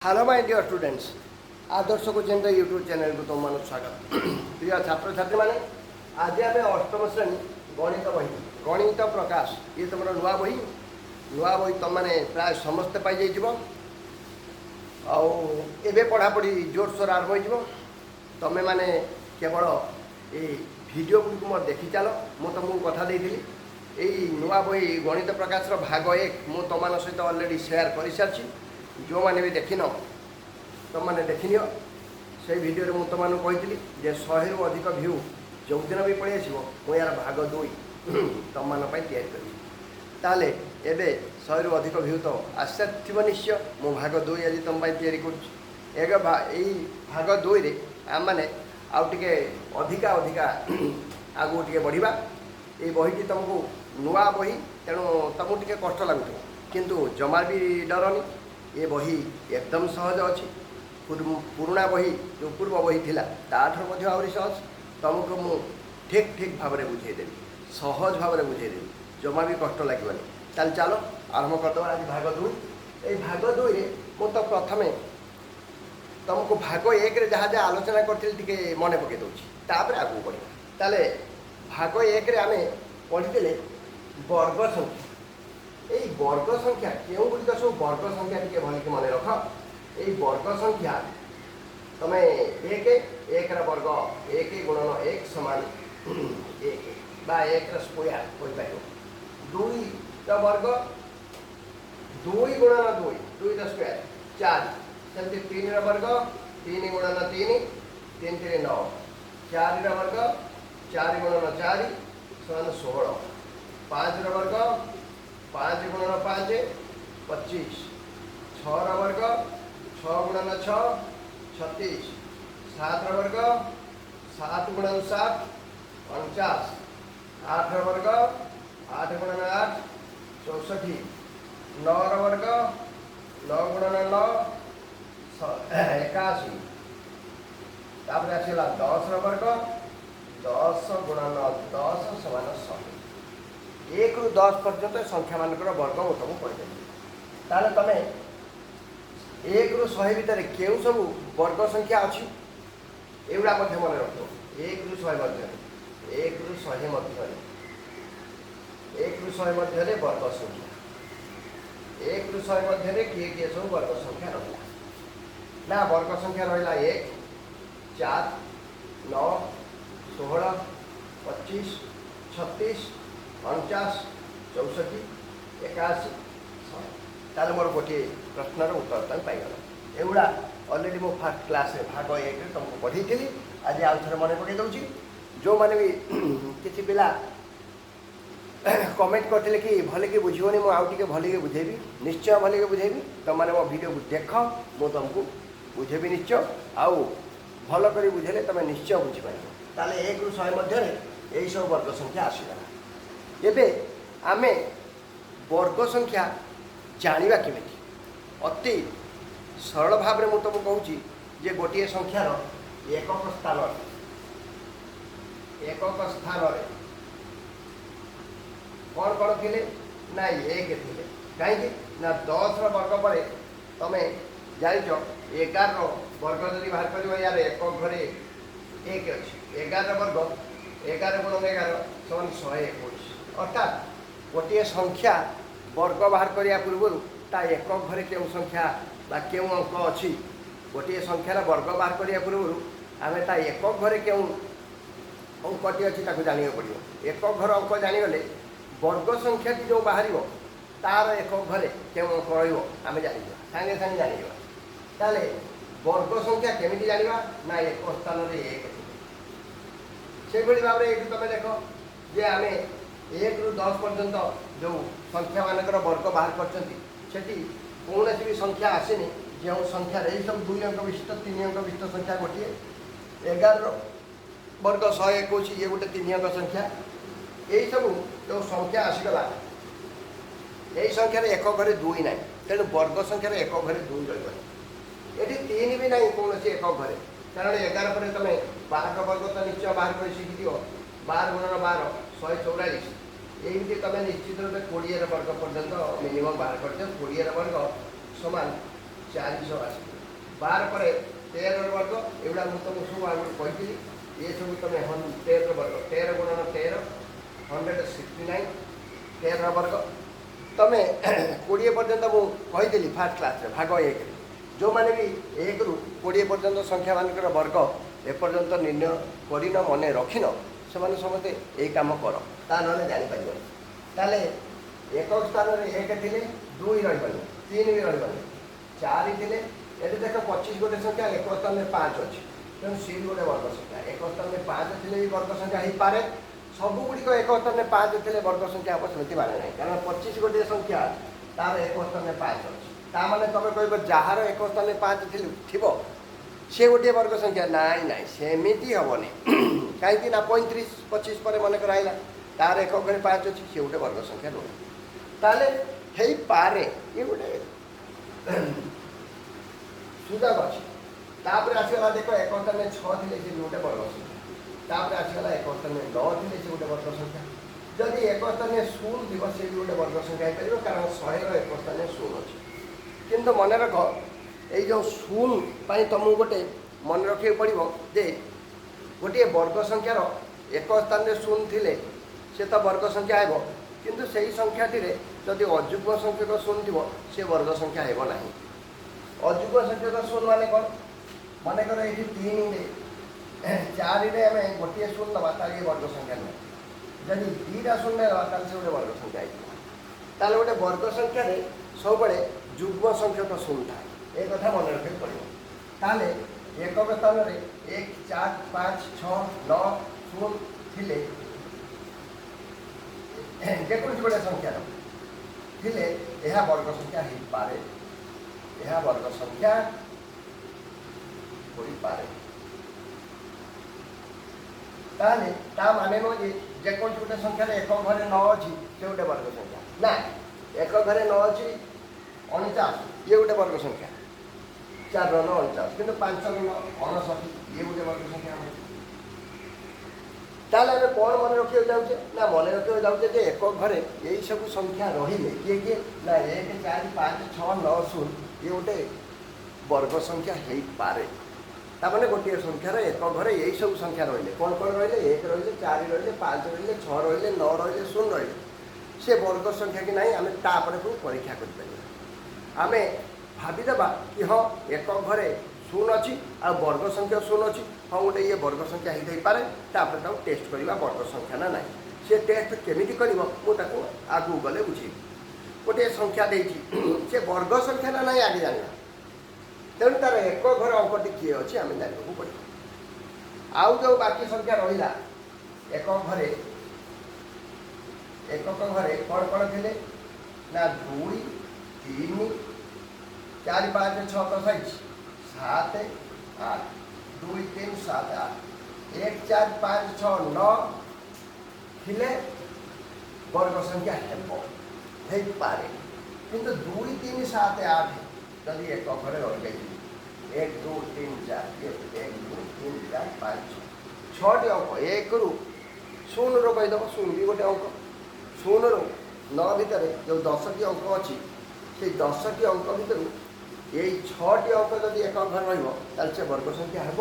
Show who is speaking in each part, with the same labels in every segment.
Speaker 1: Hello my dear students Adarsh coaching YouTube channel को तुम मान स्वागत प्रिय छात्र छात्री मैंने आज आम अष्टम श्रेणी गणित बही गणित प्रकाश ये तुम नुआ बही तुम मैंने प्राय समस्ते पाई आवे पढ़ापढ़ी जोरसोर आरंभ हो तुम्हें मैंने केवल ये वीडियो गुड़ मोर देखी चल मु तुमको कथा यही नुआ बही गणित प्रकाश भाग 1 मु तुम सहित अलरेडी सेयार कर सारी जो मैंने भी देखिन तुम मैंने देखिनियो से वीडियो मुझे तुम कही जे 100 रु अधिक भ्यू जो दिन भी पड़े आसो मुझे यार भाग 2 तुम मानी ताले एबे 100 रु अधिक भ्यू तो आसार निश्चय मु भाग 2 आज तुम या भाग 2 रे आम मैंने आउटे अधिका अधिका आगू टे बढ़ा ये बहीटी तुमको नुआ बही तेणु तुमको टे कष्ट लगुथ किंतु जमा भी डरनी ये बही एकदम सहज अच्छी पुराणा बही जो पूर्व बही थिला ताठर आहरी सहज तुमको मु ठीक ठीक भाव में बुझेदेवी सहज भाव में बुझेदेवी जमा भी कष्ट लगे चल चलो आरंभ करदे आज भाग 2 ये भाग 2 रे मु तो प्रथम तुमको भाग 1 रे जहाँ जहाँ आलोचना करते मन पकई दूसरी आगू बढ़ा ताले भाग 1 रे आम पढ़ी वर्ग संख्या এই वर्ग संख्या क्यों गुड़िक सब वर्ग संख्या टी भल कि मन रख ये वर्ग संख्या तुम एक एक वर्ग 1 गुणन 1 समान 1 बा 1 स्क्वायर कहीपर 2 वर्ग 2 गुणन 2 2 स्क्वायर 4 सेमती 3 वर्ग 3 गुणन 3 3 3 9 4 वर्ग 4 गुणन 4 समान 16 5 वर्ग 5 गुणन 5 25 6 वर्ग 6 गुणन 6 36 7 वर्ग 7 गुणन 7 49 8 वर्ग 8 गुणन 8 64 9 वर्ग 9 गुणन 9 81 तापर आसला 10 वर्ग 10 गुणन 10 समान 100 1 रु 10 पर्यंत संख्या मानक वर्ग मु तुमको पढ़ी तुम 1 रु 100 भितर क्यों सब वर्ग संख्या अच्छी एगुड़ा मन रख 1 रु 100 मध्य 1 रु 100 मध्य 1 रु 100 मध्य वर्ग संख्या 1 रु 100 मध्य किए किए सब वर्ग संख्या रहा ना वर्ग संख्या रहा 1 4 9 16 25 36 49 64 81 100 मोर गोटे प्रश्नर उत्तर तुम पाइगल एगुड़ा अलरेडी मो फास्ट क्लास भाग 1 तुमको पढ़ी थी आज आउ थे मन पकई दूसरी जो मैंने भी किसी पिला कमेंट करते कि भले कि बुझेनि मुझे भले कि बुझेबी निश्चय भले कि बुझेबी तुम मैंने मो वीडियो को देख मु तुमको बुझेबी निश्चय आउ भल कर बुझेले तुम निश्चय बुझीपार ताले 1 रु 100 मध्य यही सब वर्ग संख्या आसगला एबे आमे वर्ग संख्या जानिबा केमिति अति सरल भाव में मुझे तुमको कहूँ जे गोटे संख्यार एकक स्थान कौन कौन थे ना 1 थे कहीं ना 10 वर्ग पर तुम जाच 11 वर्ग जब बाहर कर यार एकक घरे 1 अच्छी 11 वर्ग 11 गुण 11 समान 121 अर्थात गोटे संख्या वर्ग बाहर करने पूर्व ता एकक घरे क्यों संख्या बा क्यों अंक अच्छी गोटे संख्यार वर्ग बाहर करने पूर्व आम ता एकक घरे क्यों अंकटी अच्छी जाना पड़ो एकक घर अंक जानीगले वर्ग संख्या जो बाहर तार एकक घरे क्यों अंक रमें जान सागे सागे जाना ताले वर्ग संख्या केमी जाना ना एक स्थान 1 से भाव में तुम देख जे आम 1 रु 10 पर्यंत जो संख्या मानकर वर्ग बाहर कर कौन भी संख्या आसनी जो संख्यार यही सब 2 अंक विशिष्ट 3 अंक विशिष्ट संख्या गोटे 11 वर्ग 121 ये गोटे 3 अंक संख्या यही सब जो संख्या आसीगला यही संख्यार एकक घरे 2 ना तेणु वर्ग संख्यार एकक घरे 2 रही ये 3 भी ना कौन एकक घरे कारण 11 पर तुम 12 वर्ग तो निश्चय बाहर कर शिखी 12 गुणन 12 144 यही तुम निश्चित रूप 20 वर्ग पर्यंत मिनिमम बाहर कर 20 वर्ग समान 400 आस 12 पर 13 वर्ग एगुड़ा मुझे तुमको सब आगे कही ये सब तुम 13 वर्ग 13 गुणन 13 169 13 वर्ग तुम 20 पर्यंत मुझे फास्ट क्लास भाग 1 जो मैंने भी 1 रू 20 पर्यंत संख्या मानकर वर्ग एपर्यंत निर्णय करन मन रखिन से समस्ते यही कम कर ता ना जापर ताले एक स्थान में 1 थे 2 रही 3 भी रही 4 थे ये देख 25 गोटे संख्या एक स्थान में 5 अच्छी तेणु सी गोटे वर्ग संख्या एक स्थान में 5 थे वर्ग संख्या हो पाए सबुगुड़िक एक स्थान में 5 थे वर्ग संख्या हम सेमती माने ना कारण 25 गोटे संख्या तार एक स्थान में 5 अच्छी ताने तुम कह जार एक स्थान में 5 थी सी गोटे वर्ग संख्या नाई ना सेमती हेनी कहीं 35 25 पर मनकर आईला तार एक घरे 5 अच्छी सी गोटे वर्ग संख्या नुहे ताले हो पारे ये गोटे सुजाक अच्छी तापर आसगला देख एक स्थान में 6 थे सी गोटे वर्ग संख्या तापर आसगला एक स्थान में 9 थे सी गोटे वर्ग संख्या जदि एक स्थान में 0 थी सी गोटे वर्ग संख्या हो पार कारण 100 एक स्थान में 0 अच्छी किंतु मन रख ये जो 0 तुमको गोटे मन रखा पड़ो जे गोटे वर्ग संख्यार एक स्थान में 0 थे से तो वर्ग संख्या हो किंतु से ही संख्याटी जदि अजुग्म संख्यक 0 थी से वर्ग संख्या होना अजुग्म संख्यक 0 मान कौन मनकर ये 3 4 आम गोटे 0 दबा तार ये वर्ग संख्या नुहे जदि 2टा 0 दबा ताल से गोटे वर्ग संख्या होता गोटे वर्ग संख्या सब जुग्म संख्यक 0 था ये कथा मन रखा पड़ो ताले एक स्थान में 1 4 5 6 9 0 थे जेको गोटे संख्यार थे यह वर्ग संख्या हो पाए यह वर्ग संख्या हो पाए ताले ता माने नो जेको गोटे संख्यार एक घरे 9 अच्छी से गोटे वर्ग संख्या ना एक घरे 9 अच्छी 49 ये गोटे वर्ग संख्या 4 9 49 कि 5 9 59 ये गोटे वर्ग संख्या ताले आम कौन मन रखा जाऊे ना मन रखा जाऊे एक घरे यही सब संख्या रे किए किए ना 1 4 5 6 9 0 ये गोटे वर्ग संख्या हो पाए ताने गोटे संख्यार एक घरे यही सब संख्या रही कौन कौन रही 1 रही 4 रही 5 रही 6 रही 9 रही 0 रही से वर्ग संख्या कि नहीं आम तापर परीक्षा कर आम भावीदे कि हाँ एक घरे 0 अच्छी आ वर्ग संख्या 0 अच्छी हाँ गोटे ये वर्ग संख्या हो पाए तापर टेस्ट करवा वर्ग संख्या ना ना से टेस्ट केमी कर आगू गले बुझे गोटे संख्या से वर्ग संख्या ना ना आगे जाना तेणु तार एक घर अंकटी किए अच्छी आम जानवा पड़ो आउ जो बाकी संख्या रहा एक घरे कौन कौन थे ना 2 3 4 5 6 तो 7 8 2 3 7 8 1 4 5 6 9 थे वर्ग संख्या हो पाए किंतु 2 3 7 8 जदि एक घरे रही गई 1 2 3 4 1 2 3 4 5 6 अंक 1 रू 0 रो कहीदेव 0 भी गोटे अंक 0 रू 9 भितर जो 10टी अंक अच्छी से 10टी अंक भितर यही 6टी अंक जब एक घर रही से वर्ग संख्या हम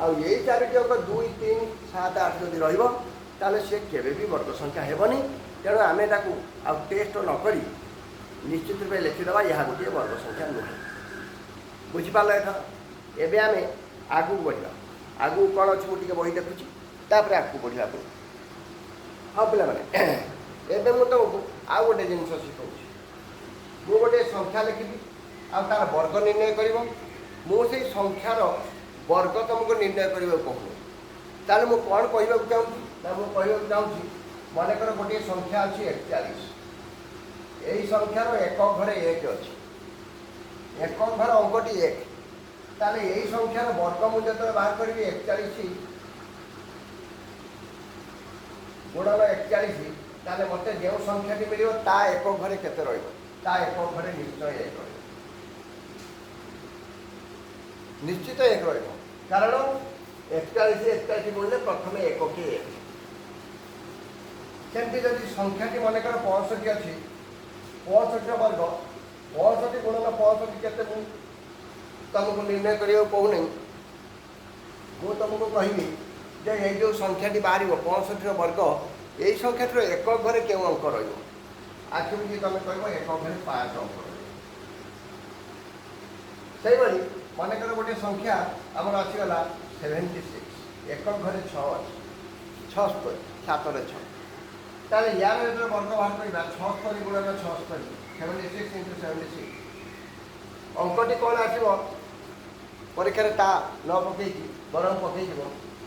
Speaker 1: आई 4टी अंक 2 3 7 8 जदि रही सी केवे वर्ग संख्या हेनी तेणु आम टेस्ट नक निश्चित रूप लिखिदेवा यह गोटे वर्ग संख्या नुहे बुझिपाल एवं आम आगू बढ़ा आगू कौन अच्छी मुझे बही देखुची तापर आगू बढ़ा पड़े हाँ पे एवं मुझे तुमको आउ गोटे जिन शिखा मु गोटे संख्या लिखी आ तार वर्ग निर्णय कर मुझे संख्यार वर्ग तुमको निर्णय करने कहूँ ताले मु कौन कहवाक चाहूँगी ना मुझे कहवाक चाहूँगी मनकर गोटे संख्या अच्छी 41 यही संख्यार एक घरे 1 अच्छी एक घर अंकटी 1 ताले यही संख्यार वर्ग मुझे जो बाहर करी 41 गुणन 41 ताले मत जो संख्याटी मिले ता एक घरे केते ता एक घरे निश्चय 1 निश्चित 1 कारण 41 बोलने प्रथम 1 के 1 सेमती जदि संख्याटी मनकर 65 अच्छी 65 वर्ग 65 गुणन 65 केते तुमको निर्णय करियो कहूनी मु तुमको कहबी जे ये जो संख्याटी बाहर 65 वर्ग यही संख्याटर एक घरे क्यों अंक रखी तुम कह एक घरे 5 अंक से मन कर गोटे संख्या आमर आसीगला 76 एक घरे 6 76 7 रे 6 ताले यार जो वर्ग बाहर करवा 76 गुणन 76 76 इंटू 76 अंकटी कौन आसो परीक्षा ता न पकई बरम पकई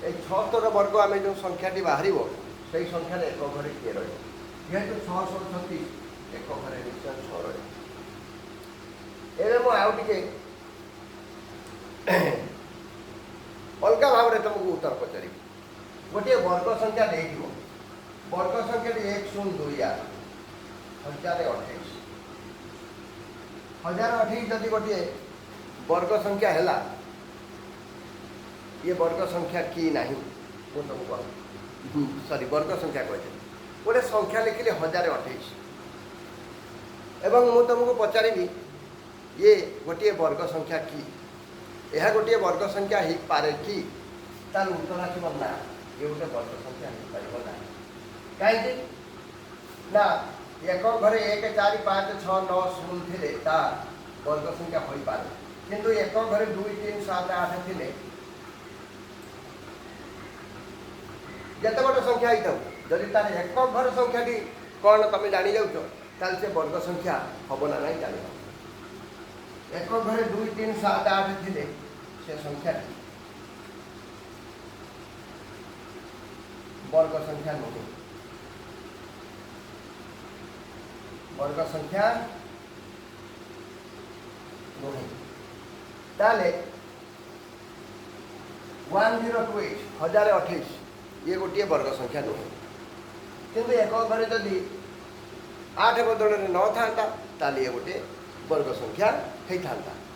Speaker 1: ये 76 वर्ग आम जो संख्याटी बाहर से संख्या एक घरे किए रही 636 एक घरे निश्चय 6 रही मुझे अलग भाव में तुमको उत्तर पचारि गोटे वर्ग संख्या दे वर्ग संख्या 1028 1028 जदि गोटे वर्ग संख्या है ये वर्ग संख्या की नहीं वो तुमको सॉरी वर्ग संख्या कहते गोटे संख्या लिखिले 1028 एवं मु तुमको पचारि ये गोटे वर्ग संख्या की यह गोटे वर्ग संख्या हो पारे कि तार उत्तर आसो ना ये गोटे वर्ग संख्या हो पार ना कहीं ना एक घरे 1 4 5 6 9 0 थे वर्ग संख्या हो पारे किंतु एक घरे 2 3 7 8 थे जिते बड़ संख्या होता जदि तार एक घर संख्या कौन तुम जानी जाऊँ से वर्ग संख्या हम ना ना जान एक घरे 2 3 7 8 थे से संख्या वर्ग संख्या नहीं वर्ग संख्या नहीं ताले 1028 1028 ये गोटे वर्ग संख्या नुहे किंतु एक घरे जदि 8 बदल में 9 था ये गोटे वर्ग संख्या होता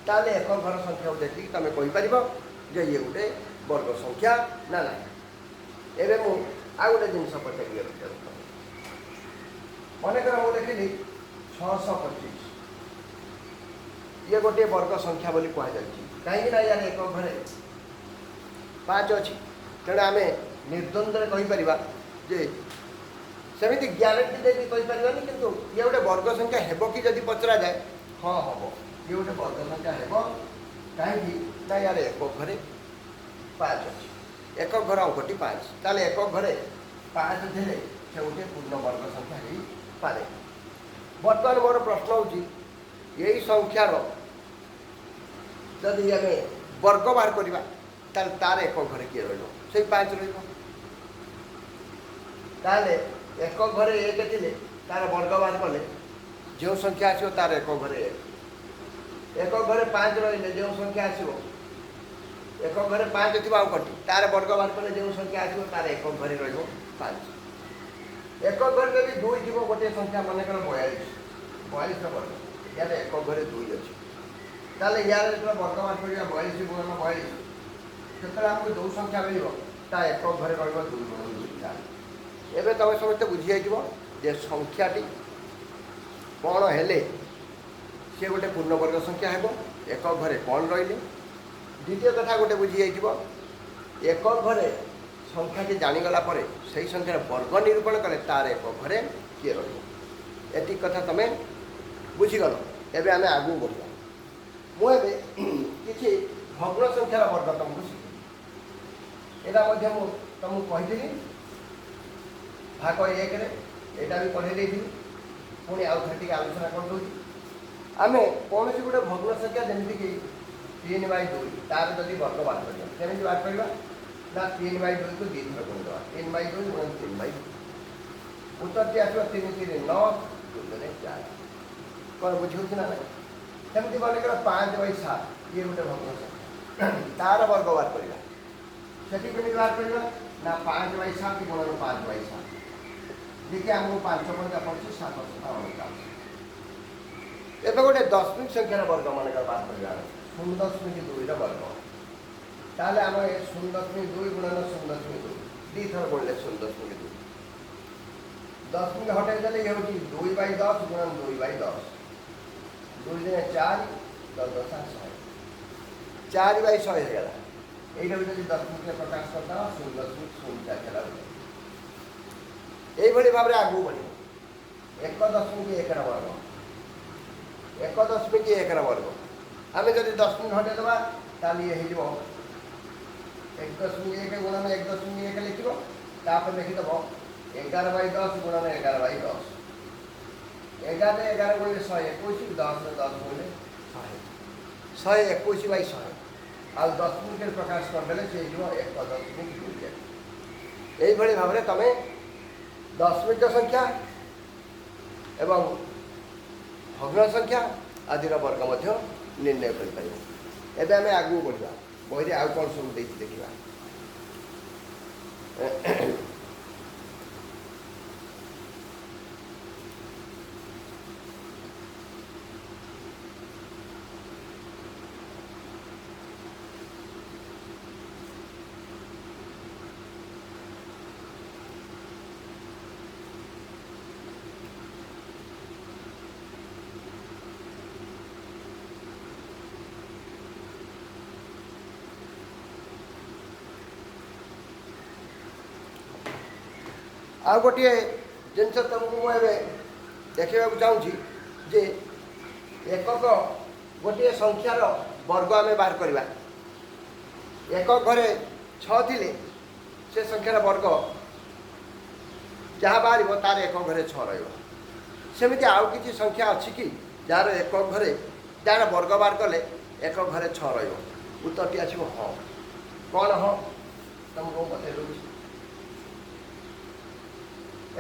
Speaker 1: ताले एक घर संख्या देखिए तुम कहीपर जे ये गोटे वर्ग संख्या ना ना एवं मु आ गोटे जिन पचार मन कर मुझे देखिली 625 ये गोटे वर्ग संख्या बोली कहुई कहीं यार एक घरे 5 अच्छी तेणु आम निर्द्वंद्व कहीपर जे सेमती ग्यारंटी देती कहीपर किंतु ये गोटे वर्ग संख्या हेब कि जदि पचरा जाए हाँ हम ये गोटे वर्ग संख्या हेब कहीं ना यार एक घरे 5 अच्छी एक घर अंकटी 5 ताले एक घरे 5 थे से गोटे पूर्ण वर्ग संख्या हो पारे बर्तमान मोर प्रश्न हूँ यही संख्यार जदि आम वर्ग बाहर करवा तार एक घरे किए रही 5 रही एक घरे 1 थे तार वर्ग बाहर कले जो संख्या आसो तार एक घरे 1 घरे 5 रही जो संख्या आसो एक घरे 5 थी अंकटी तार वर्ग बाहर कले जो संख्या आसो तार एक घरे रही 5 एक घरे भी 2 थी गोटे संख्या मन कर 42 वर्ग यार एक घरे 2 अच्छी ताले यार जो वर्ग बाहर कर 42 गुणन 42 से आमको जो संख्या मिल एक घरे रहा 2 गुणन 2 एवं तुम समस्त बुझी जे संख्याटी कौन हेले सी गोटे पूर्ण वर्ग संख्या है एक घरे कौन रही द्वितीय कथा गोटे बुझी एक घरे संख्याटी जानीगला से संख्यार वर्ग निरूपण कले तार एक घरे किए रही कथा तुम बुझीगल एवं आम आगू बढ़ा मुझे किसी भग्न संख्यार वर्ग तुमको शिखी यहाँ तुमको कही भाग 1 यहाँ भी पढ़े पुणी आउ थे आलोचना कर दूँ आम कौन सी गोटे भग्न संख्या जमीक 3/2 तार जदि वर्ग बाहर करवा केमी बाहर करवा ना 3/2 को 2 थर गुणिदेवा 3/2 गुणन 3/2 उत्तर आसो 3 3 9 2 4 कौन बुझे ना ना सेमती मन कर 5/7 ये गोटे भग्न संख्या तार वर्ग बाहर करवा से बाहर करवा ना 5/7 गुणन 5/7 देखिए आमको 5 पंजा 25 7 49 एवं गोटे दशमिक संख्यार वर्ग मन बाहर कर 0.2 वर्ग ताले आम 0.2 गुणन 0.2 2 थर गुणले 0.2 दशमिक हटाई देले ये होची 2/10 गुणन 2/10 2 4 10 10 100 4/100 ହେଇଗଲା। এইটাକୁ ଯଦି ଦଶମିକରେ ପ୍ରକାଶ କରିଦେବା 0.04 ହେଲା। এইଭଳି ଭାବରେ ଆଗକୁ ବଢ଼ିବ। 1.1 ବର୍ଗ 1.1 ବର୍ଗ ଆମେ ଯଦି 10 ମିନିଟ୍ ହଟେଇ ଦେବା ତାହେଲେ ଇଏ ହେଇଯିବ 1.1 ଗୁଣନ 1.1 ଲେଖିବ। ତାପରେ ଲେଖିଦେବ 11/10 ଗୁଣନ 11/10। 11 11 ଗୁଣିଲେ 121, 10 10 ଗୁଣିଲେ 121/100। ଆଉ 10 ମିନିଟ୍ରେ ପ୍ରକାଶ କରିଦେଲେ ସେ ହେଇଯିବ 1.2। এইଭଳି ଭାବରେ ତୁମେ ଦଶମିକ ସଂଖ୍ୟା ଏବଂ ଭଗ୍ନ ସଂଖ୍ୟା ଆଦିର ବର୍ଗ ମଧ୍ୟ ନିର୍ଣ୍ଣୟ କରିପାରିବ। ଏବେ ଆମେ ଆଗକୁ ବଢ଼ିବା। ବହିରେ ଆଉ କ'ଣ ସବୁ ଦେଇଛି ଦେଖିବା। ଆଉ ଗୋଟିଏ ଜିନିଷ ତୁମକୁ ମୁଁ ଏବେ ଦେଖାଇବାକୁ ଚାହୁଁଛି ଯେ ଏକକ ଗୋଟିଏ ସଂଖ୍ୟାର ବର୍ଗ ଆମେ ବାହାର କରିବା। ଏକକ ଘରେ 6 ଥିଲେ ସେ ସଂଖ୍ୟାର ବର୍ଗ ଯାହା ବାହାରିବ ତାର ଏକକ ଘରେ 6 ରହିବ। ସେମିତି ଆଉ କିଛି ସଂଖ୍ୟା ଅଛି କି ଯାହାର ଏକକ ଘରେ ଯାହାର ବର୍ଗ ବାହାର କଲେ ଏକକ ଘରେ 6 ରହିବ? ଉତ୍ତରଟି ଆସିବ ହଁ। କ'ଣ ହଁ ତୁମକୁ ବତେଇ ଦେଉଛି।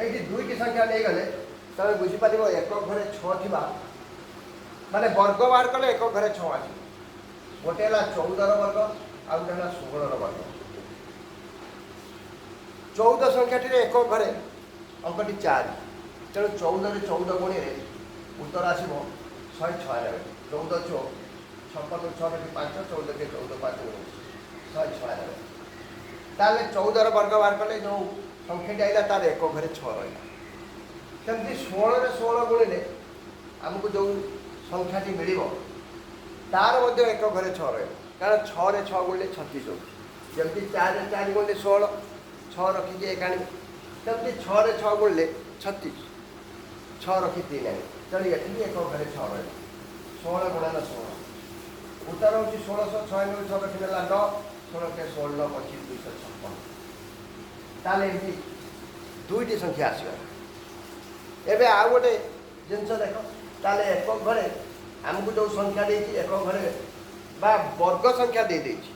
Speaker 1: এইটি দুইটি সংখ্যা নিয়ে গেলে তুমি বুঝিপার একক ঘরে 6 থিবা মানে বর্গ বাহার কলে একক ঘরে 6 আসবে। গোটে হল 14 বর্গ আর গোটে হল 16 বর্গ। 14 সংখ্যাটির একক ঘরে অঙ্কটি 4, তেমন 14 রে 14 গুণিলে উত্তর আসব 196। 14 চো 56 6 5 14 কে 14 5 196। তাহলে 14 বর্গ বাহার কলে যে সংখ্যাটি আইলা তার একক ঘরে 6 রহিলা। সেমতি 16 রে 16 গুণিলে ଆମକୁ ଯେଉଁ ସଂଖ୍ୟାଟି ମିଳିବ ତାର ମଧ୍ୟ ଏକକ ଘରେ 6 ରହିବ। କାରଣ 6 ରେ 6 ଗୁଣିଲେ 36 ହେଉଛି। ଯେମିତି 4 ରେ 4 ଗୁଣିଲେ 16, 6 ରଖିକି 1 ଆଣିବେ। ସେମିତି 6 ରେ 6 ଗୁଣିଲେ 36, 6 ରଖି 3 ଆଣିବେ। ତେଣୁ ଏଠି ବି ଏକକ ଘରେ 6 ରହିବ। 16 ଗୁଣନ 16 ଉତ୍ତର ହେଉଛି 1696। 6 ରଖିଦେଲା 9, 16 କେ 16 25 256। ତାହେଲେ ଏମିତି ଦୁଇଟି ସଂଖ୍ୟା ଆସିବ। ଏବେ ଆଉ ଗୋଟେ ଜିନିଷ ଦେଖ। ତାହେଲେ ଏକକ ଘରେ ଆମକୁ ଯେଉଁ ସଂଖ୍ୟା ଦେଇଛି ଏକକ ଘରେ ବା ବର୍ଗ ସଂଖ୍ୟା ଦେଇଦେଇଛି।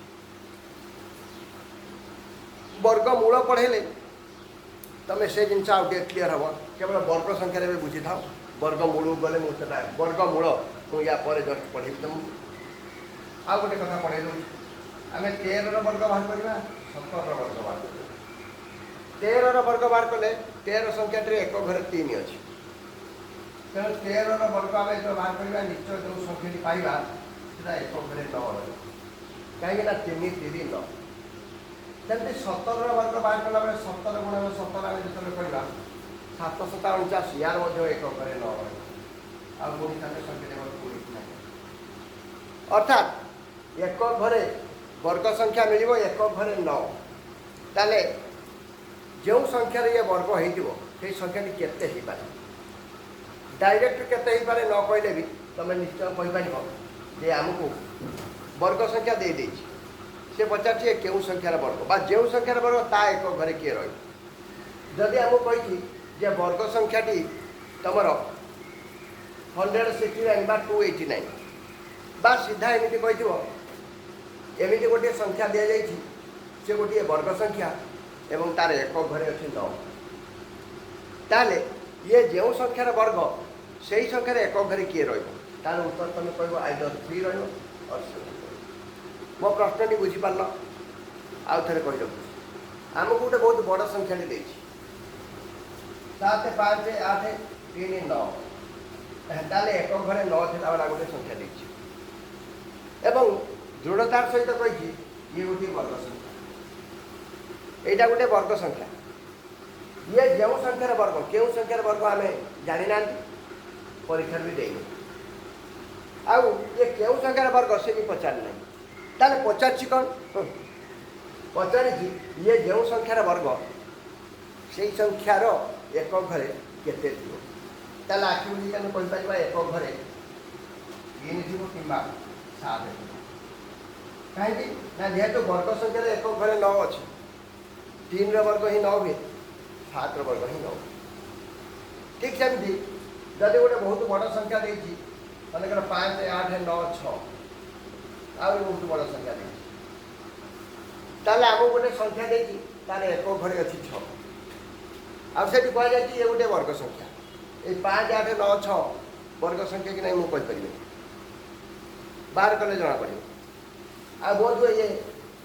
Speaker 1: ବର୍ଗ ମୂଳ ପଢ଼େଇଲେ ତୁମେ ସେ ଜିନିଷ ଆଉ ଟିକେ କ୍ଲିଅର୍ ହେବ। କେବଳ ବର୍ଗ ସଂଖ୍ୟାରେ ଏବେ ବୁଝିଥାଅ। ବର୍ଗ ମୂଳକୁ ଗଲେ ମୁଁ ସେଟା ବର୍ଗ ମୂଳ ମୁଁ ୟା ପରେ ଜଷ୍ଟ ପଢ଼େଇବି ତୁମକୁ। ଆଉ ଗୋଟେ କଥା ପଢ଼େଇ ଦେଉଛି। ଆମେ 13ର ବର୍ଗ ବାହାର କରିବା, 17ର ବର୍ଗ ବାହାର କରିବା। 13ର ବର୍ଗ ବାହାର କଲେ 13 ସଂଖ୍ୟାଟିରେ ଏକକ ଘରେ 3 ଅଛି। ତେଣୁ 13ର ବର୍ଗ ଆମେ ଯେତେବେଳେ ବାହାର କରିବା ନିଶ୍ଚୟ ଯେଉଁ ସଂଖ୍ୟାଟି ପାଇବା ସେଟା ଏକକ ଘରେ 9 ରହିବ। କାହିଁକିନା 3 3 9। ସେମିତି 17ର ବର୍ଗ ବାହାର କଲା ବେଳେ 17 ଗୁଣନ 17 ଆମେ ଯେତେବେଳେ କରିବା 7 7 49, ୟାର ମଧ୍ୟ ଏକକ ଘରେ 9 ରହିବ। ଆଉ ପୁଣି ତାଙ୍କ ସଂଖ୍ୟା ଦେବାକୁ ପଡ଼ିବ ନାହିଁ। ଅର୍ଥାତ୍ ଏକକ ଘରେ ବର୍ଗ ସଂଖ୍ୟା ମିଳିବ ଏକକ ଘରେ 9। ତାହେଲେ ଯେଉଁ ସଂଖ୍ୟାରେ ଇଏ ବର୍ଗ ହେଇଥିବ ସେଇ ସଂଖ୍ୟାଟି କେତେ ହେଇପାରେ? ଡାଇରେକ୍ଟ କେତେ ହେଇପାରେ ନ କହିଲେ ବି ତୁମେ ନିଶ୍ଚୟ କହିପାରିବ ଯେ ଆମକୁ ବର୍ଗ ସଂଖ୍ୟା ଦେଇଦେଇଛି। ସେ ପଚାରୁଛି ଏ କେଉଁ ସଂଖ୍ୟାର ବର୍ଗ ବା ଯେଉଁ ସଂଖ୍ୟାର ବର୍ଗ ତା ଏକକ ଘରେ କିଏ ରହିବ। ଯଦି ଆମକୁ କହିଛି ଯେ ବର୍ଗ ସଂଖ୍ୟାଟି ତୁମର 169 ବା 289 ବା ସିଧା ଏମିତି କହିଥିବ ଏମିତି ଗୋଟିଏ ସଂଖ୍ୟା ଦିଆଯାଇଛି ସେ ଗୋଟିଏ ବର୍ଗ ସଂଖ୍ୟା ଏବଂ ତାର ଏକକ ଘରେ ଅଛି 9। ତାହେଲେ ଇଏ ଯେଉଁ ସଂଖ୍ୟାର ବର୍ଗ ସେହି ସଂଖ୍ୟାରେ ଏକକ ଘରେ କିଏ ରହିବ? ତାର ଉତ୍ତର ତୁମେ କହିବ ଆଇଦର 3 ରହିବ ଅର୍ 7 ରହିବ। ମୋ ପ୍ରଶ୍ନଟି ବୁଝିପାରିଲ? ଆଉ ଥରେ କହି ରଖୁଛି। ଆମକୁ ଗୋଟେ ବହୁତ ବଡ଼ ସଂଖ୍ୟାଟି ଦେଇଛି 7 5 8 3 9। ତାହେଲେ ଏକକ ଘରେ 9 ଥିଲା ବେଳେ ଗୋଟେ ସଂଖ୍ୟା ଦେଇଛି ଏବଂ ଦୃଢ଼ତାର ସହିତ କହିଛି ଇଏ ଗୋଟିଏ ବର୍ଗ ସଂଖ୍ୟା। এইটা গোটে বর্গ সংখ্যা। ইয়ে যে সংখ্যার বর্গ কেউ সংখ্যার বর্গ আমি জানি না, পরীক্ষার বি দেইনি। আউ ইয়ে কেউ সংখ্যার বর্গ সে বি পচারি না। ताले पचार कौन पचार ये जो संख्यार वर्ग से संख्यार एक घरे केते थी ताले आखि बुझी आम कहीपर एक घरे 3 थी कि 7 कहीं ना जेहेतु वर्ग संख्यार एक घरे 9 अच्छे 3 वर्ग ही 9 हुए 7 वर्ग ही 9 ठीक सेमती जदि गोटे बहुत बड़ संख्या देती मनकर 5 8 9 6 आ बहुत बड़ संख्या देती ताले आम गोटे संख्या देती तार एक घरे अच्छी 6 आठ कह ये गोटे वर्ग संख्या ये 5 8 9 6 वर्ग संख्या कि नहीं मुझे कहीपर बाहर कले जना पड़े आ बहुत हुए ये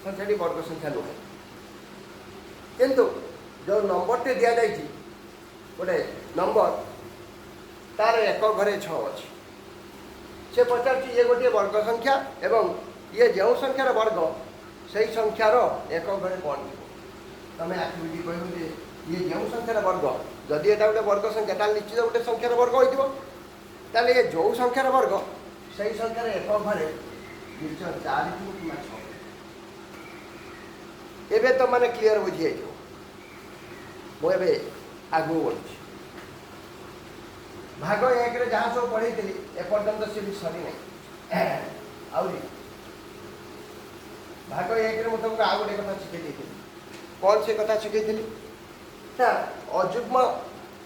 Speaker 1: संख्याटी वर्ग संख्या नुहे किंतु जो नंबरटे दि जाए गोटे नंबर तार एक घरे 6 अच्छी से पचार ये गोटे वर्ग संख्या एवं ये जो संख्यार वर्ग से संख्यार एक घरे कौन थी तुम आखिरी कह ये जो संख्यार वर्ग जदि एटा गोटे वर्ग संख्या ताल निश्चित गोटे संख्यार वर्ग हो ये जो संख्यार वर्ग से संख्यार एक घरे निश्चय 4 कि 6 एबे तो माने क्लीयर बुझी जाइए मुझे आगू बढ़ी भाग एक जहाँ सब पढ़ी एपर्यंत सी भी सरी ना आहरी भाग एक मुझे तुमको आउ गोटे कथा शिखई कौन से कथा शिखई ना अजुग्म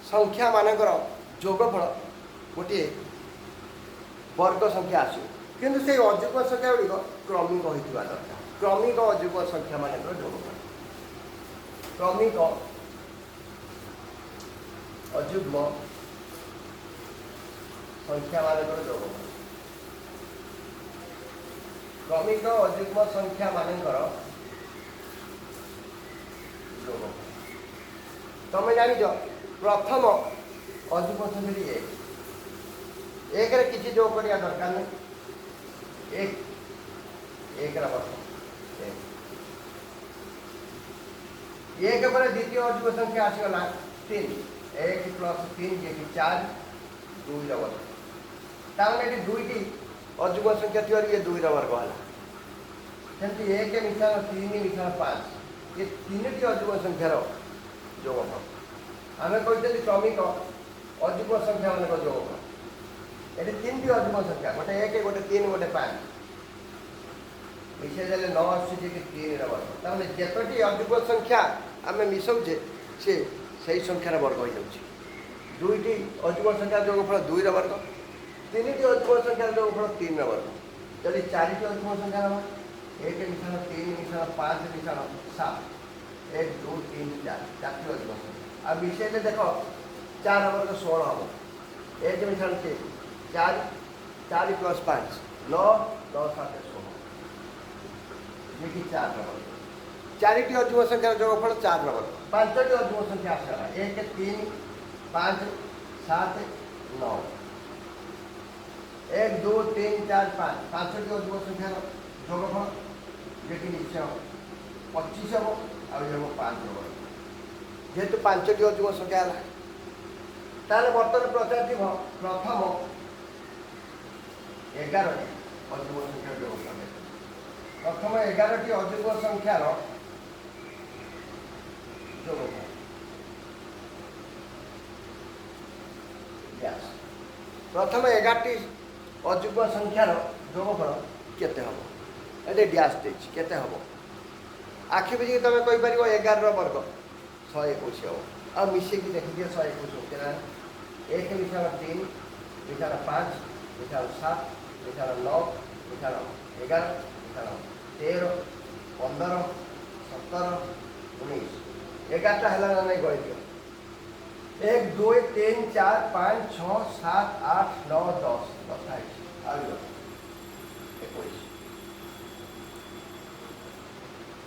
Speaker 1: संख्या मानकर जोगफल गोटे वर्ग संख्या आसू किंतु से अजुग्म संख्या गुड़िक क्रमिक होता दरकार क्रमिक अजुग्म संख्या मानकर जोगफल क्रमिक अजुग्म संख्या मानकर जोगफल क्रमिक अजुग्म संख्या मानकर जोगफल तुम जान प्रथम अजुग्म संख्या एक किसी जो करने दरकार नहीं एक प्रथम एक पर द्वितीय अजुग्म संख्या आसीगला 3 1 + 3 जे 4 2 वर्ग ताने ये दुईटी अजुग्म संख्या थी ये 2 वर्ग है सेमती 1 मिसाण 3 मिसाण 5 ये 3टी अजुग्म संख्यार जोगफल आम कहते क्रमिक अजुग्म संख्या मान जोगफल ये 3टी अजुग्म संख्या गोटे 1 गोटे 3 गोटे 5 मिसाई देले 9 आसुचे कि 3 वर्ग ताने जेतोटी अजुग्म संख्या आम मिसाऊे से सही संख्यार वर्ग हो जाऊँगी दुईटी अजुग्म संख्या जोगफल 2 वर्ग 3टी अजुग्म संख्यार जोगफल 3 वर्ग जदि 4टी अजुग्म संख्या हम 1 मिसाण 3 मिसाण 5 मिसाण 7 1 2 3 4 4टी अजुग्म संख्या आ मिसाइले देख 4 वर्ग 16 हम 1 मिसाण 3 4 4 + 5 9 10 7 16 ये कि 4 वर्ग 4टी अजुग्म संख्या जोगफल 4 वर्ग 5टी अजुग्म संख्या आसगला 1 3 5 7 9 1 2 3 4 5 5टी अजुग्म संख्या जोगफल ये कि निश्चय 25 हम आम 5 वर्ग जेहेतु 5टी अजुग्म संख्या है ताले बर्तमान प्रचार थी प्रथम 11टी अजुग्म संख्या जोगफल प्रथम 11टी अजुग्म संख्यार जोगफल प्रथम 11टी अजुग्म संख्यार जोगफल केते हम ये डैश देते हम आखि बुझी तुम कहीपर 11 वर्ग 121 हम आ मिसेक देखिए 121 1 मिसाण 3 मिसाण 5 मिसाण 7 मिसाण 9 मिसाण 11 मिसाण 13 15 17 19 11टा है ना नहीं गणित 1 2 3 4 5 6 7 8 9 10 21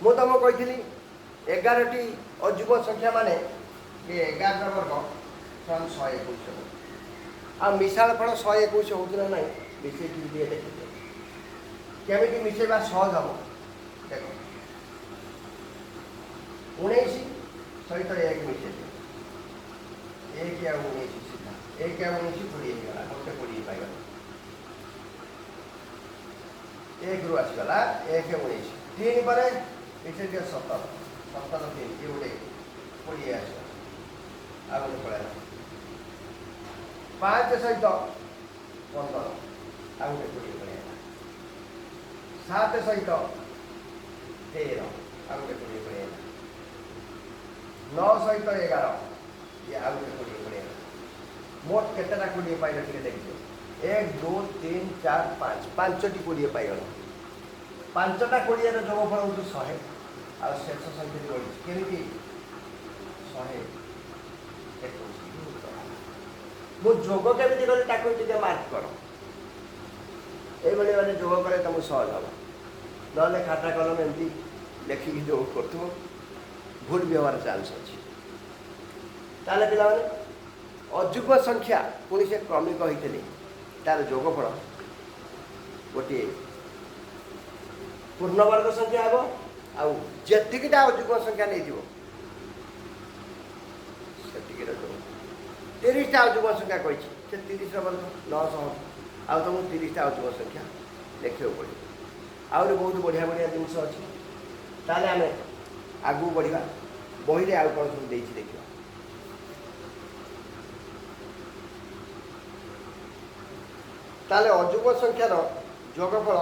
Speaker 1: मु तुम कही 11टी अजुग्म संख्या माने ये 11 वर्ग 121 आ मिसाण फल 121 होना ना मिसे देखिए केमी मिसेवा सहज हम देख 19 सहित 1 मिसे 1 या 19 सीधा 1 या 19 20 गला गोटे 20 पाइगला एक रु आसगला 1 19 3 पर ये 17 17 3 ये गोटे 20 आसगला आ गोटे पड़ेगा 5 सहित 15 आ गोटे 20 पड़ेगा 7 सहित 13 आ गोटे 20 पड़ेगा 9 सहित 11 ये आ गोटे 20 पड़ेगा मोट केतेटा 20 पाइल टिके देखियो 1 2 3 4 5 5टी 20 पाइगल 5टा 20 रो जोगफल होतो 100 आ शेष संख्या जोड़ी केमिति 100 मु जोग केमिति करी ताको टिके मार्क करो ए बले माने जोग करे तुम सहज हबा नले खाता कलम एमती लेखिक जोग करथो भूल भी हमार चांस अछि ताले पिला माने अजुग्म संख्या पुणी से क्रमिक होते तार जोगफल गोटे पूर्णवर्ग संख्या हे आउ जेतिकिटा अजुग्म संख्या नहीं जीवो सेतिकिटा जोग 30टा अजुग्म संख्या कही से 30 वर्ग 900 आउ तुम 30टा अजुग्म संख्या लिखा पड़े आहरी बहुत बढ़िया बढ़िया जिनस अच्छी ताले आम आगू बढ़ा बही रे आउ कौन सब देखिए ताले अजुग्म संख्यार जोगफल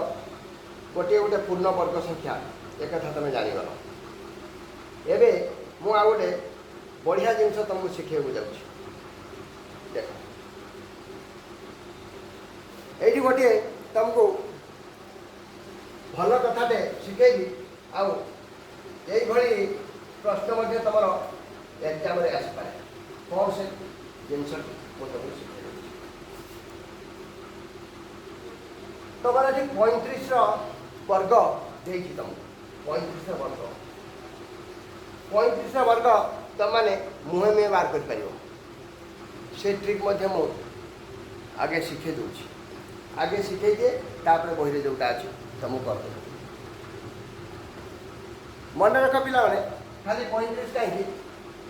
Speaker 1: गोटे गोटे पूर्ण वर्ग संख्या एक कथा तुम जानीगल एबे मु आ गोटे बढ़िया जिनस तुमको शिखा जाऊँ देख ये गोटे तुमको भल कथाटे शिखेबी आउ यही प्रश्न तुम एग्जाम आसपे कौन से जिनस तुमको शिखे तुम ये 35 वर्ग देती तुमको 35 वर्ग 35 वर्ग तुम मैंने मुहे मुहे बाहर कर से ट्रिक मु आगे शिखे दूसरी आगे शिखे दिए तापर बही जोटा अच्छे तुमको कर मन रख पिला खाली 35 कहीं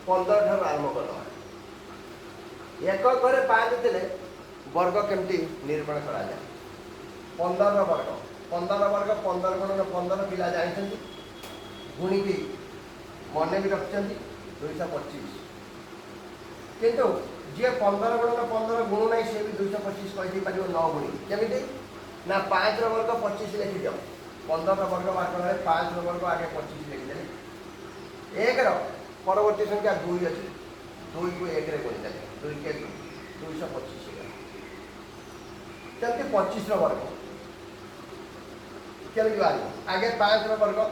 Speaker 1: 15 ठार आरंभ कर एक घरे 5 थे वर्ग केमती निरूपण करा जाए 15 वर्ग 15 गुण 15 पिला जानते गुणिकी मन भी रखिंट 225 किंतु जी 15 गुण 15 गुण ना सी भी 225 कही पार 9 गुणी केमी ना 5 वर्ग 25 लिखी दियो 15 वर्ग बाहर 5 वर्ग आगे 25 लिखिदे एक परवर्ती संख्या 2 अच्छी 2 को 1 गुणी 2 के 225 जबकि 25 वर्ग केमी बाहर आगे 5 वर्ग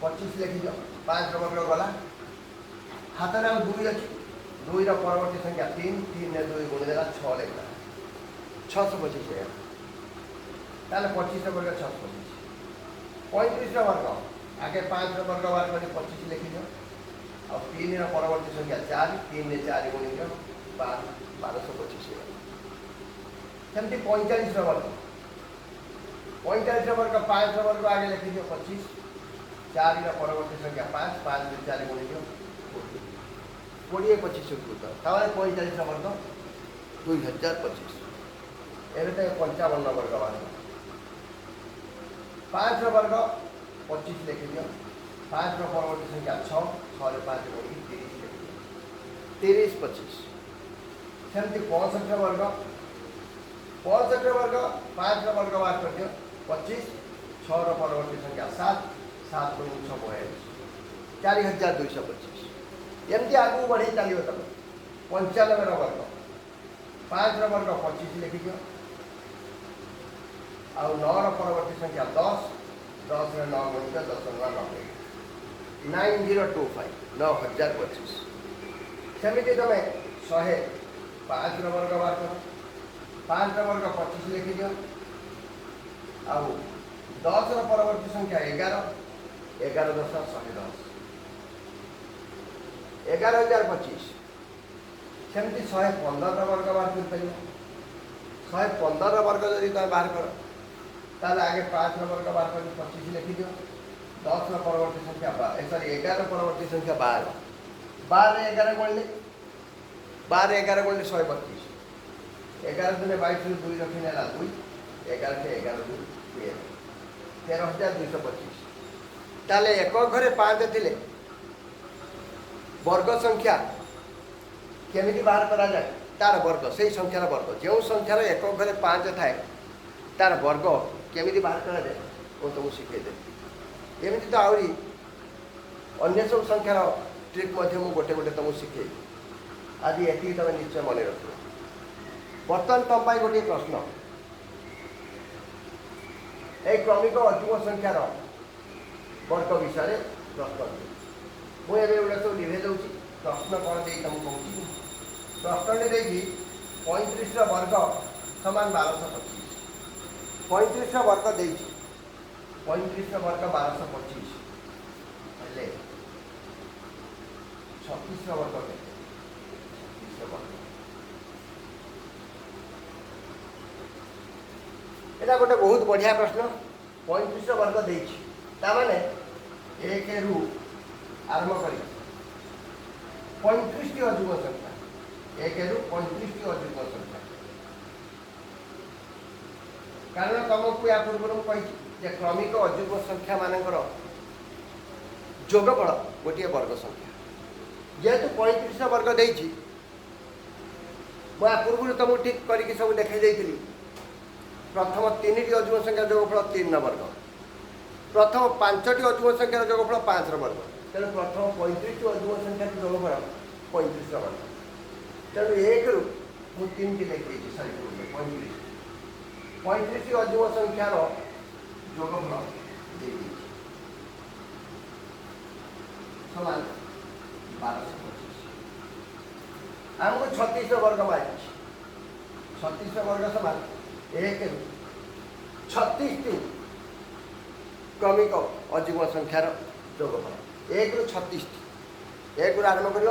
Speaker 1: 25 लिखी दियो 5 वर्ग गला हाथ में 2 अच्छी 2 परवर्ती संख्या 3 3 ने 2 गुणी देगा 6 लिखा 625 ताले 25 वर्ग 625 35 वर्ग आगे 5 वर्ग बार कर 25 लिखी दियो और 3 परवर्ती संख्या 4 3 ने 4 गुणी दियो 1225 सेमती 45 वर्ग 45 वर्ग 5 वर्ग आगे लिखी दियो 25 4 परवर्ती संख्या 5 5 ने 4 गुणी दियो 20 25 उत्तर 45 वर्ग 2025 एवं 55 वर्ग बाहर 5 वर्ग 25 लिखी दियो 5 परवर्ती संख्या 6 6 5 गुणी 30 लिखी दियो 30 25 सेमती 65 वर्ग 65 वर्ग 5 वर्ग बाहर कर दियो 25 6 परवर्ती संख्या 7 7 गुणी 6 4225 एमती आगू बढ़े चलो तुम 95 वर्ग 5 वर्ग 25 लिखी दियो आउ 9 परवर्ती संख्या 10 10 रे 9 गुणी 10 90 9025 9025 सेमती तुम 105 वर्ग बाहर कर 5 वर्ग 25 लिखी दियो आउ 10 परवर्ती संख्या 11 11 10 110 11025 सेमती 115 वर्ग बाहर कर 115 वर्ग जब तुम बाहर कर ताले आगे 5 वर्ग बाहर कर 25 लिखी दियो 10 परवर्ती संख्या 11 परवर्ती संख्या 12 12 11 गुणले 12 11 गुणले 125 11 दुने 22 2 रखी नेला 2 11 के 11 2 13,225 ताले एक घरे 5 थिले वर्ग संख्या केमिति बाहर करा जाए तार वर्ग से संख्यार वर्ग जो संख्यार एक घरे 5 थाए तार वर्ग केमिति बाहर करा जाए वो तुमको शिखेदेवी एमती तो आहरी अन्य सब संख्यार ट्रिक गोटे गोटे तुमको शिखे आज ये तुम निश्चय मन रख बर्तमान तुम गोटे प्रश्न एक क्रमिक अजुग्म संख्यार वर्ग विषय प्रश्न मुझे गोटे सब लिभे दूँ प्रश्न कौन दे तुमको कहूँ प्रश्न देखिए 35 वर्ग समान 1225 35 वर्ग दे 35 वर्ग 1225 हेले 36 वर्ग के 36 वर्ग एटा गोटे बहुत बढ़िया प्रश्न 35 वर्ग देने एक रु आरंभ कर 35 टी अजुग्म संख्या एक रु 35 टी अजुग्म संख्या कारण तुमको या पूर्व कही क्रमिक अजुग्म संख्या मानकर जोगफल गोटे वर्ग संख्या जेहेतु 35 वर्ग देछि पूर्व तुमको ठीक करके सब देखाई देती प्रथम 3 टी अजुग्म संख्या जोगफल 3 वर्ग प्रथम 5 टी अजुग्म संख्या जोगफल 5 वर्ग तेणु प्रथम 35 टी अजुग्म संख्या जोगफल 35 वर्ग तेणु एक रु मुझे 3 टी लिखी सॉरी 35 टी अजुग्म संख्यार जोगफल समान 1225 आमको 36 वर्ग मारी 36 वर्ग समान एक 36 टी क्रमिक अजुग्म संख्यार जोगफल एक रु 36 टी एक रु आरंभ कर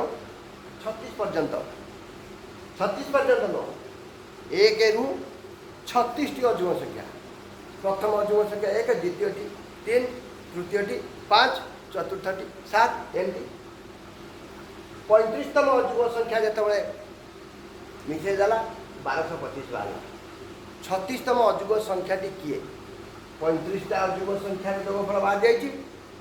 Speaker 1: 36 पर्यंत 36 पर्यंत नो एक रु 36 टी अजुग्म संख्या प्रथम अजुग्म संख्या एक द्वितीय टी 3 तृतीय टी 5 चतुर्थ टी 7 एमती 35तम अजुग्म संख्या जिते मिसे देला 1225 बाहर 36तम अजुग्म संख्या किए 35टा अजुग्म संख्या जोगफल बाहर जाइए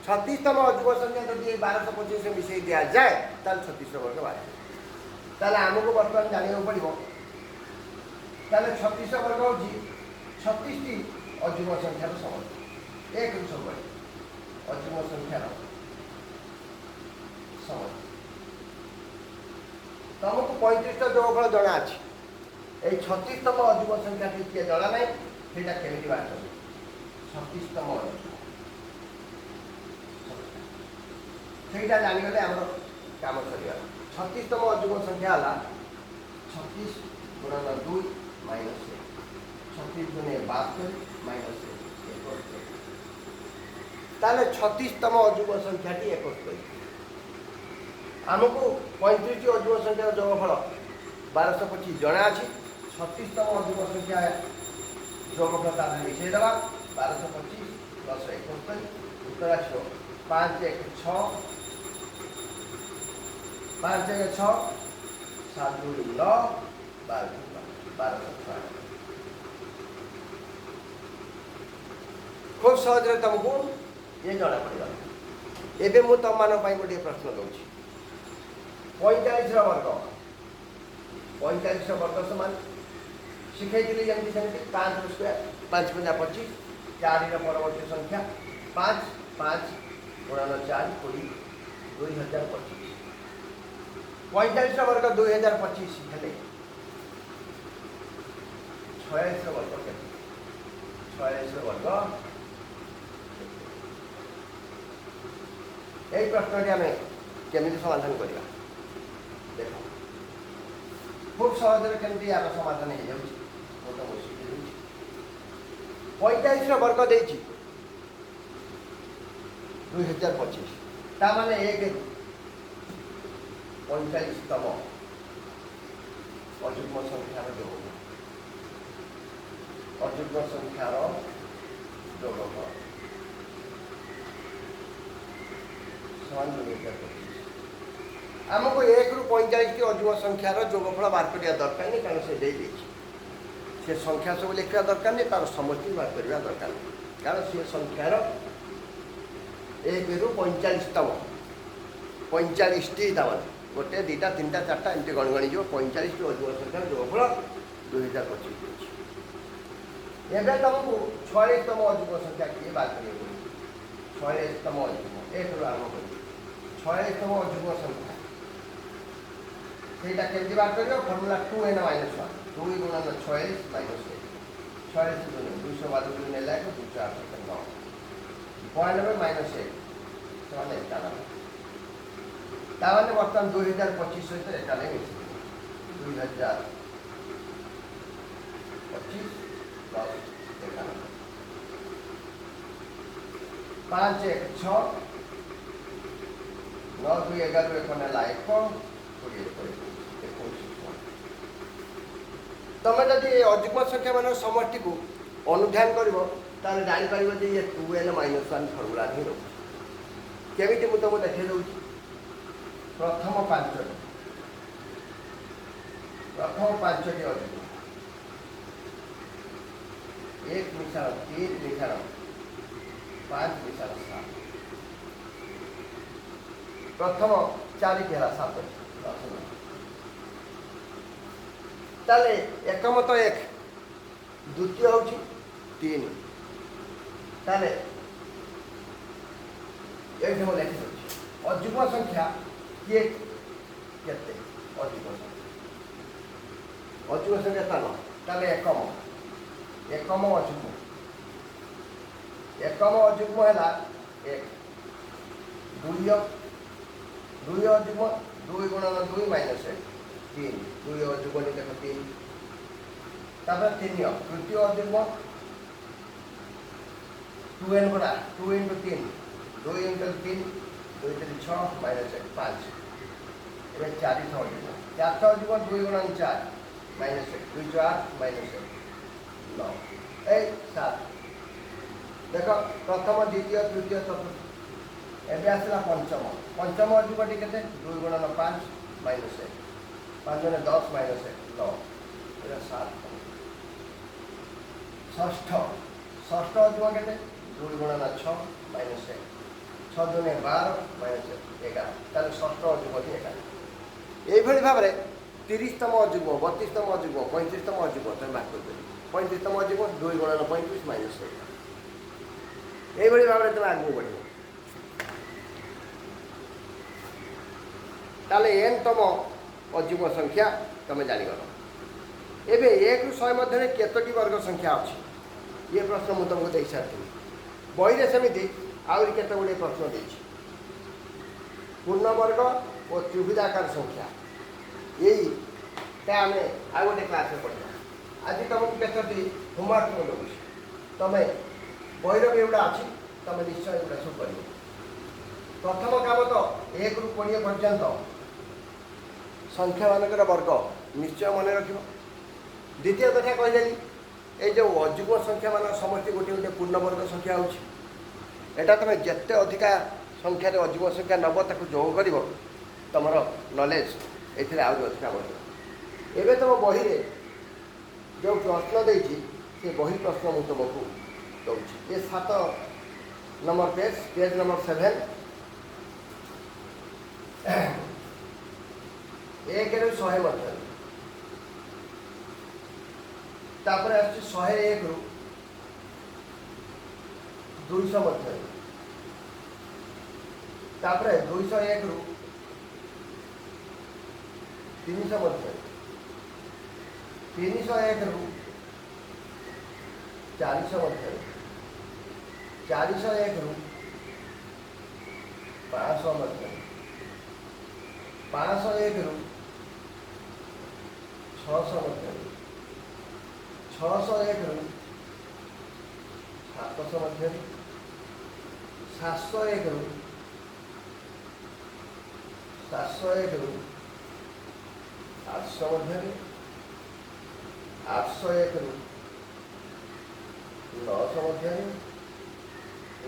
Speaker 1: 36तम अजुग्म संख्या जब 1225 मिसई दि जाए 36 वर्ग बाहर आमको बर्तमान जाना पड़ो 36 वर्ग हूँ 36 टी अजुग्म संख्यार सम एक सब अजुग्म संख्यार सम तुमको 35टा जोगफल जना अच्छी यही 36तम अजुग्म संख्या किए जना ना ସେଇଟା କେମିତି ବାହାର କରିବେ 36ତମ ସେଇଟା ଜାଣିଗଲେ ଆମର କାମ ସରିଗଲା 36ତମ ଅଯୁଗ୍ମ ସଂଖ୍ୟା ହେଲା 36 ଗୁଣନ 2 ମାଇନସ୍ 36 ଗୁଣେ 72 ମାଇନସ୍ 71 ତାହେଲେ 36ତମ ଅଯୁଗ୍ମ ସଂଖ୍ୟାଟି 71 ଆମକୁ 35ଟି ଅଯୁଗ୍ମ ସଂଖ୍ୟାର ଯୋଗଫଳ 1225 ଜଣା ଅଛି 36ତମ ଅଯୁଗ୍ମ ସଂଖ୍ୟା जोगफल तार मिसई देवा 1225 + 71 उत्तर आसो 5 1 6 5 1 6 7 2 9 12 खूब सहज तुमको ये जना पड़ा एवं मुझे तुम मान गोटे प्रश्न दूँ 45 वर्ग 45 वर्ग समान शिखाई जमी सेमती 5 स्क्वायर 5 × 25 4 परवर्ती संख्या 5 5 गुणन 4 20 2025 45 वर्ग 2025 हेले 46 वर्ग के 46 वर्ग यही प्रश्न आम केमी समाधान करवा देख खूब सहज केमती यार समाधान हो जाए 45 वर्ग दे 2025 ताने एक 45तम अजुग्म संख्यार जोग अजुग्म संख्यार जोगफल समान 2025 आमको 1 ରୁ 45 टी अजुग्म संख्यार जोगफल बाहर करिया दरकार नहीं कारण से दे से संख्या सब लिखा दरकार नहीं, तार समष्टि बाहर करवा दरकार नहीं, कारण सी संख्यार 1 ରୁ 45तम 45टी तमाम गोटे 2टा 3टा 4टा एमती गणगणी जो 45 अजुग्म संख्यार जोगफल 2025 एवं तुमको 46तम अजुग्म संख्या किए बात करें 46तम अजुग्म 1 ରୁ आरंभ कर 46तम अजुग्म संख्या ସେଇଟା କେମିତି ବାହାର କରିବ ଫର୍ମୁଲା 2n - 1 2 ଗୁଣନ 46 ମାଇନସ୍ 1 46 ଗୁଣ 200 ବାଦ ଗୁଣ ନେଲା 249 9 ମାଇନସ୍ 1 ସେମାନେ ଏକା ନା ତାମାନେ ବର୍ତ୍ତମାନ 2025 ସହିତ ଏକା ନାହିଁ ମିଶିବ 2025 ପ୍ଲସ୍ 91 5 1 6 9 2 11 1 ନେଲା 1 तुम जदि अजुग्म संख्या मान समष्टि को अनुध्यान कर जापर ये 2n - 1 फर्मुला ही रोक केमी मुझे तुमको देखे दूँ प्रथम 5टी अजुग्म 1 मिश्रण 3 मिश्रण 5 मिश्रण 7 प्रथम 4 के 7 ताले एकम तो 1 द्वितीय हूँ 3 ताले ये लिखी अजुग्म संख्या किए केते अजुग्म संख्या स्थान ताले एकम अजुग्म है 1 2 अजुग्म 2 गुणन 2 माइनस 1 3 2 अजुग्म देख 3 तापर 3 तृतीय अजुग्म 2n बड़ा 2 × 3 2 × 3 2 3 6 माइनस 1 5 ये 4 अजुग्म 4 अजुग्म 2 गुणन 4 माइनस 1 2 4 माइनस 1 9 7 देख प्रथम द्वितीय तृतीय चतुर्थ एवं आसला पंचम अजुग्म के 2 गुणन 5 माइनस 1 5 × 10 माइनस 1 9 7 षष्ठ अजुग्म के 2 गुणन 6 माइनस 1 6 × 2 = 12 माइनस 11 ताले षष्ठ अजुग्म 11 यही भाव में 30तम अजुग्म 32तम अजुग्म 35तम अजुग्म तुम बात कर 35तम अजुग्म 2 गुणन 35 माइनस 1 यही भाव में तुम आगे बढ़ ताले n तम अजुग्म संख्या तुम जानीगल एवं 1 ରୁ 100 मध्य केतोटी वर्ग संख्या अच्छी ये प्रश्न मुझे तुमको दे सारी बही सेमती आहरी केत गुड़े प्रश्न दे पूर्ण वर्ग और त्रिभुजाकार संख्या यही आम आ गए क्लास में पढ़ा आज तुमको केतोटी होमवर्क मैं दूँ तुम बहर भी एगुड़ा अच्छी तुम निश्चय एगुड़ा सब कर प्रथम काम तो 1 ରୁ 20 पर्यंत संख्या मानकर वर्ग निश्चय मन रख द्वितीय कथा कहीदेली ये जो अजुग्म संख्या मान समस्त गोटे गोटे पूर्ण वर्ग संख्या होटा तुम जिते अधिका संख्यार अजुग्म संख्या नब ताक जोग कर तुम नॉलेज ये अधिका बढ़ एवं तुम बही जो प्रश्न देती से बही प्रश्न मुझे तुमको दूँ ये 7 नंबर पेज नंबर 7 1 ରୁ 100 मध्य तापर 101 ରୁ 200 मध्य तापर 201 ରୁ 300 मध्य 301 ରୁ 400 मध्य 401 ରୁ 500 मध्य 501 ରୁ 600 मध्य 601 ରୁ 700 मध्य 701 ରୁ 800 मध्य 801 ରୁ 900 मध्य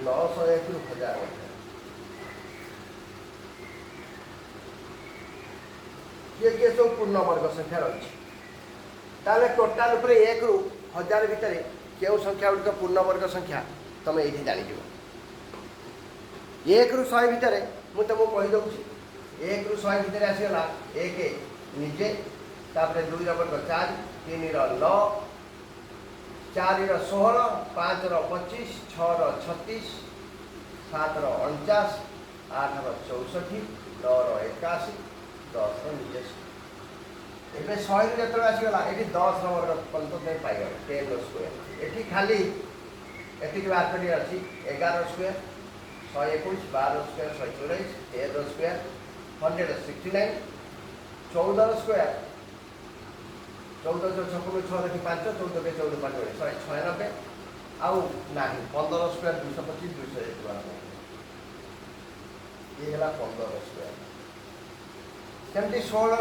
Speaker 1: 901 ରୁ 1000 मध्य ये सब पूर्ण वर्ग संख्या रही ताले टोटाल उपरे 1 रु 1000 भितर केउ संख्या गुड़िक पूर्णवर्ग संख्या तुम ये जानीज 1 रु 100 भितर मुझे तुमको कहीदे 1 रु 100 भितर आसीगला 1 निजे तापर 2 वर्ग 4 3 9 4 16 5 25 6 36 7 49 8 64 9 81 10 निजे ଏବେ 100 ଯେତେବେଳେ ଆସିଗଲା ଏଠି 10 ନମ୍ବର ପର୍ଯ୍ୟନ୍ତ ପାଇଗଲେ 10 ସ୍କୋୟାର ଏଠି ଖାଲି ଏତିକି ବାହାର କରି ଅଛି 11 ସ୍କୋୟାର 121 12 ସ୍କୋୟାର 144 13 ସ୍କୋୟାର 169 14 ସ୍କୋୟାର 14 ଛପନ 6 ଲେଖି 5 14 କେ 14 5 196 ଆଉ ନାହିଁ 15 ସ୍କୋୟାର 225 201 ये है 15 स्क्वायर केमती 16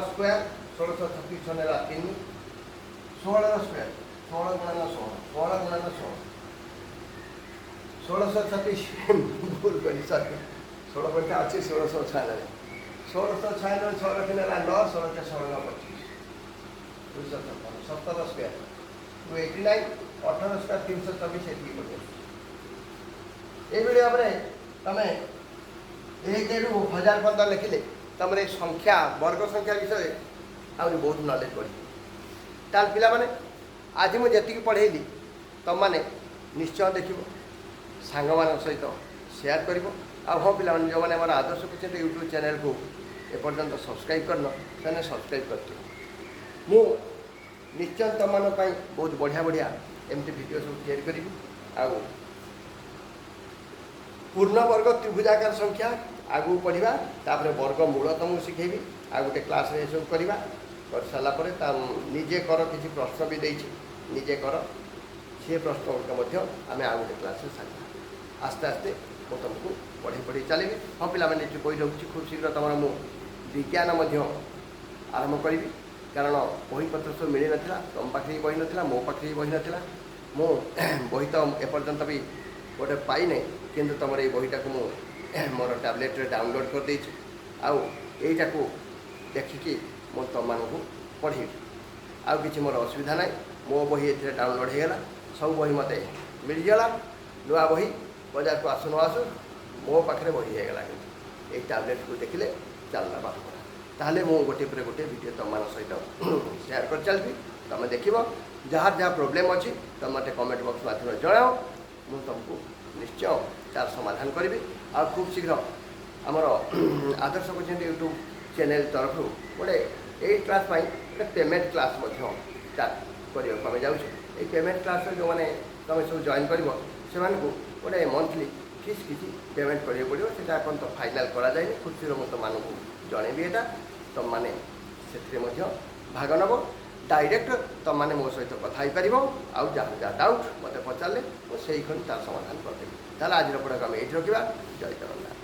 Speaker 1: स्क्वायर 1636 छने 3 16 स्क्वायर 16 गुणन 16 गुणन 1636 भूल करी सर 16 बटा अच्छे 1696 1696 6 रखने 9 16 के 16 25 256 17 स्क्वायर 289 18 स्क्वायर 324 एटी पड़े ए वीडियो पर तमे 1 रु 1000 पर्यंत लिखिले तुम संख्या वर्ग संख्या विषय आहरी बहुत नॉलेज बढ़ी ताल पिला माने आज मुझे जी पढ़ेली तुम मैंने निश्चय देख सांग मान सहित शेयर कर हाँ पिला जो मैंने मोर आदर्श क्वेश्चन यूट्यूब चैनल को एपर्यंत सब्सक्राइब करन से सब्सक्राइब कर मु निश्चय तुम मान बहुत बढ़िया बढ़िया एमती वीडियो सब तैयारी करी आउ पूर्ण वर्ग त्रिभुजाकार संख्या आगू पढ़ा तापर वर्ग मूल तुमको शिखेबी आ गोटे क्लास रे सब करवा कर सारापर निजे कर किसी प्रश्न भी देती निजे कर सी प्रश्न गुड़िक आम आ गोटे क्लास सारा आस्ते आस्ते मैं तुमको पढ़े पढ़े चलि हाँ पिला मैंने कही रखी खूब शीघ्र तुम मु विज्ञान आरंभ करी कारण बहीपत्र सब मिल ना तुम पाखे बही ना मो पाखे बही ना मु बही तो एपर्यंत भी गोटे पाई किंतु तुम ये बहीटा को मोर टैबलेट रे डाउनलोड कर देछि आउ एटा को देखिकी मो तुम मानू पढ़ी आउ किसी मोर असुविधा ना मो बही ए डाउनलोड हो गला सब बही मत मिलगला नुआ बही बाजार को आसु न आसु मो पाखे बही हो गला ये टैबलेट को देखिले चलना बात ताहले मु गोटे पर गोटे वीडियो तुम मान सहित शेयर कर चलबी तुम देख जार जहाँ प्रोब्लेम अच्छी तुम मत कमेंट बॉक्स माध्यम जनाओ मु तुमको निश्चय तार समाधान करी आ खूब शीघ्र आमर आदर्श क्वेश्चन यूट्यूब चैनल तरफ गोटे 8 क्लास गोटे पेमेंट क्लास स्टार्ट करने जाऊँ पेमेंट क्लास जो मैंने तुम सब जॉइन कर गोटे मंथली फीस किसी पेमेंट करा पड़ो से तो फाइनाल कराए खूब शीघ्र मुझे तुमको जनइबी यहाँ तुम मैंने से भाग नब डायरेक्ट तुम मैंने मो सहित कथा पार आउ जहाँ जहाँ डाउट मत पचारे मुझे तार समाधान करदेवी ताल आज पढ़ाक आम ये रखा जय जगन्नाथ।